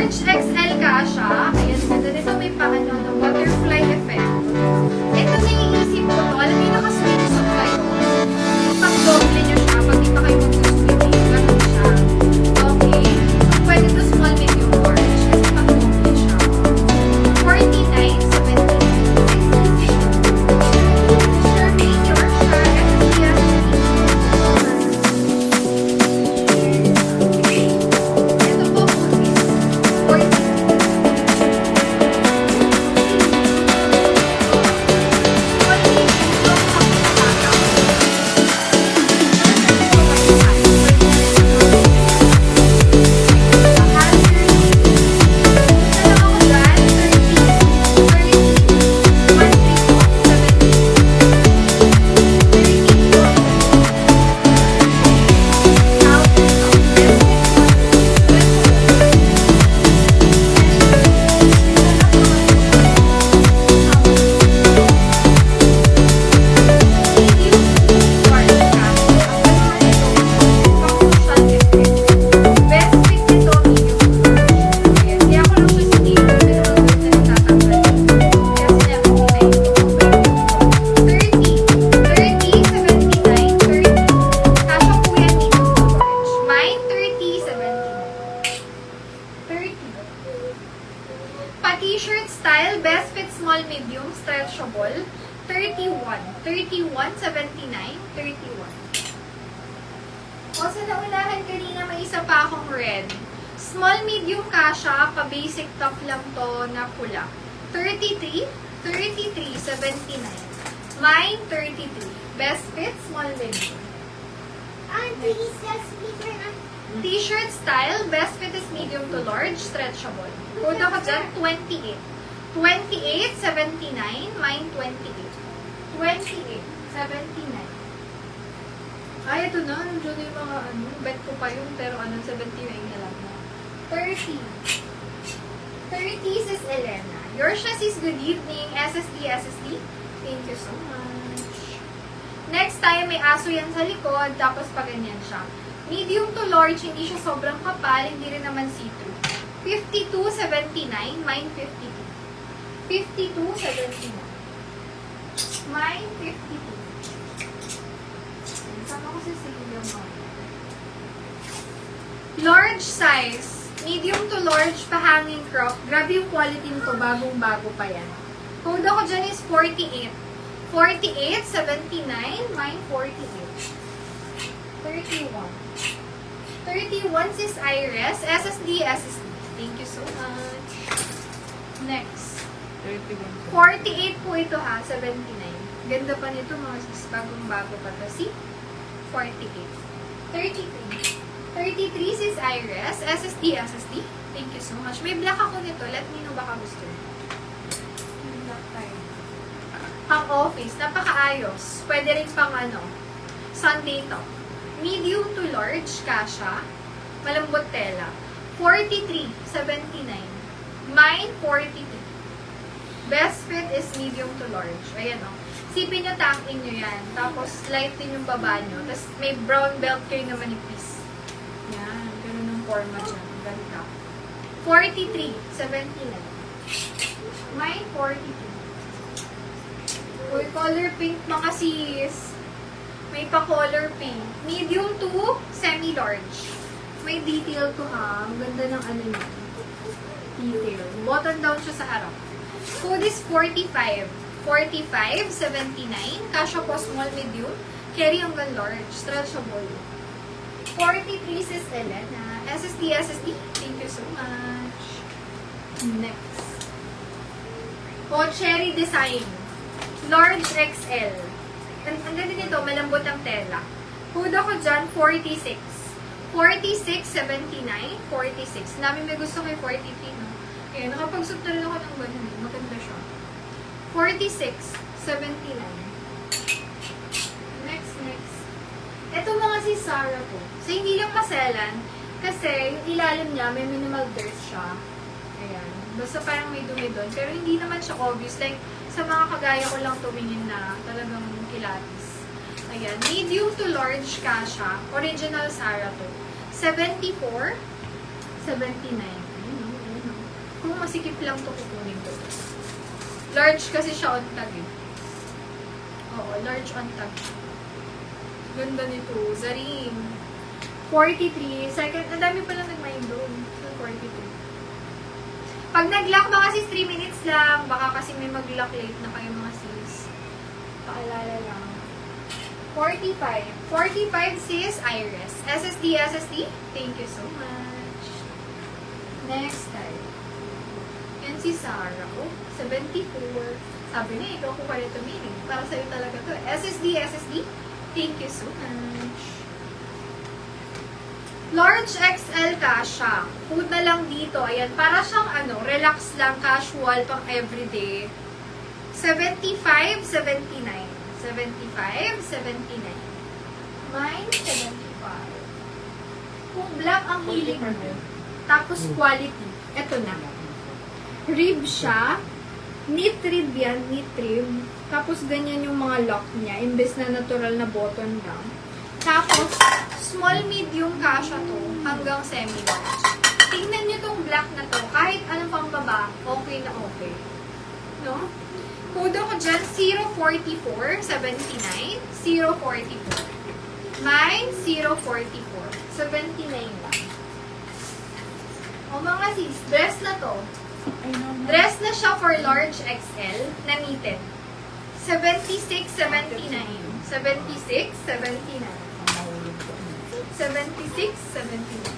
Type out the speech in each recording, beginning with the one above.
Large XL kasha. Ayan, ganda nito. May paano na butterfly effect. Ito naiisip ko to. Alam niyo, nakaswimsuit kayo. Pag-doble nyo siya, pag di pa kayo mag-swimming. Ganun siya. Okay. So, pwede to small, medium, large. Kasi pag-doble siya. 49.70. Mr. Mayor siya. Ito po po is 40. Pa-t-shirt style, best fit small medium, stretchable, 31. 31, 79, 31. O sa naunahan kanina, may isa pa akong red. Small medium kasha, pa-basic top lang to na pula. 33, 33, 79. Mine, 33. Best fit, small medium. T-shirt style, best fit is medium to large, stretchable. Code ako dyan, 28. 28, 79, mine 28. 28, 79. Ay, ito na, nandiyan yung mga bet ko pa yun, pero 79 na lang na. 30. 30 sis Elena. Your sis, good evening. SSD. Thank you so much. Next time, may aso yan sa likod, tapos pa ganyan siya. Medium to large, hindi siya sobrang kapal, hindi rin naman see-through. 52.79, mine 52. 52.79. Mine 52. Sama ko si Celia mo. Large size, medium to large, pa-hanging crop. Grabe yung quality nito, bagong-bago pa yan. Code ako dyan is 48. 48.79, mine 48. 31. 31 sis Iris. SSD. Thank you so much. Next. 48 po ito ha. 79. Ganda pa nito mga sis. Bagong-bago pa to. See? 48. 33. 33 sis Iris. SSD. Thank you so much. May black ako nito. Let me know baka gusto nyo. Black tayo. Pang office. Napakaayos. Pwede rin pang Sunday top. Medium to large, kasha. Malambot tela. 43.79. Mine, 42. Best fit is medium to large. Ayan o. Sipin nyo, tangin nyo yan. Tapos, light din yung baba nyo. Tapos, may brown belt kayo na manipis. Yan. Ganun yung forma dyan. Ganda. 43.79. Mine, 42. Uy, color pink mga sis. May pa-color pink. Medium to semi-large. May detail to ha. Ang ganda ng niya. Detail. Button down siya sa harap. Code is 45. 45.79. Kasha po small, medium. Carry hanggang large. Stretchable. 43 sis Elena. SSD. Thank you so much. Next. O, cherry design. Large XL. Ang ganda nito, malambot ang tela. Code ako dyan, 46. 46.79. 46. Namin may gusto kay 43, no? Ayan, nakapag-suit na rin ako ng ganun. Maganda siya. 46.79. Next. Ito mga si Sarah po. So, hindi lang maselan. Kasi, yung ilalim niya, may minimal dirt siya. Ayan. Basta parang may dumi doon. Pero hindi naman siya obvious. Like, sa mga kagaya ko lang tumingin na talagang kilatis. Ayan. Medium to large kasha. Original Sarah to. 74. 79. Kung masikip lang to, kukunin ko. Large kasi siya on tag eh. Oo, large on tag. Ganda nito. Zaring. 43. Second, ang dami pa lang nag-mind doon. 43. Pag nag-lock mga sis, 3 minutes lang. Baka kasi may mag-lock late na kayo mga sis. Paalala lang. 45. 45 sis, Iris. SSD, SSD. Thank you so much. Next time. Yan si Sarah. Oh, 74. Sabi niya, ikaw ko pala tumingin. Para sa'yo talaga to. SSD, SSD. Thank you so much. Large XL kasha. Put na lang dito. Ayan, para siyang relax lang, casual, pang everyday. 75, 79. 75, 79. Mine, 75. Kung black ang hiling mo, tapos quality, eto na. Rib siya. Knit rib yan, knit rib. Tapos ganyan yung mga lock niya, imbes na natural na button lang. Tapos, small medium kasha to, hanggang semi-large. Tingnan nyo tong black na to, kahit anong pang baba, okay na okay. No? Code ko dyan, 044, 79, 044. Mine, 044, 79 lang. O mga sis, dress na to. Dress na siya for large XL, na knitted. 76, 79. 76, 79. 76, 79.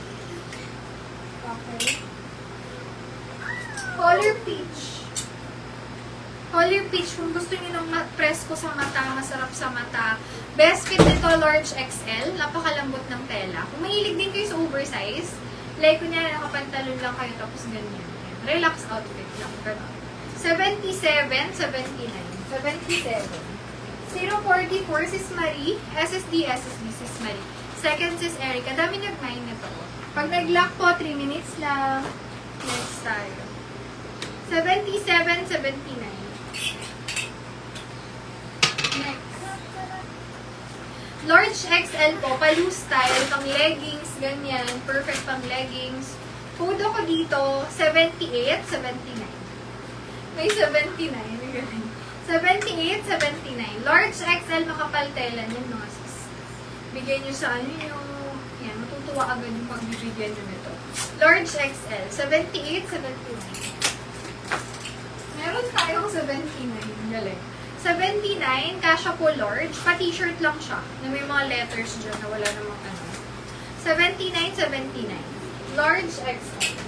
Okay. Color peach. Color peach, kung gusto niyo ng presko sa mata, masarap sa mata. Best fit nito, large XL. Napakalambot ng tela. Kung mahilig din kayo sa oversize, like kunyari nakapantalon lang kayo tapos ganyan. Relax outfit lang. Ganun. 77, 79. 77. 044, Sis Marie. SSD, SSD, Sis Marie. Second, Sis Erica. Dami nag-mine na to. Pag nag-lock po, 3 minutes lang. Next tayo. 77, 79. Next. Large XL po, pa-loose style, pang leggings, ganyan. Perfect pang leggings. Code ako dito, 78, 79. May 79. 78, 79. Large XL, makapal tela niyan, mga sis. Bigyan nyo sa ano yung, yan, matutuwa agad yung pagbibigyan nyo nito. Large XL, 78, 79. Meron tayong 79. Galing. 79, kasha po large. Pa-t-shirt lang siya. Na may mga letters dyan na wala namang ano. 79, 79. Large XL.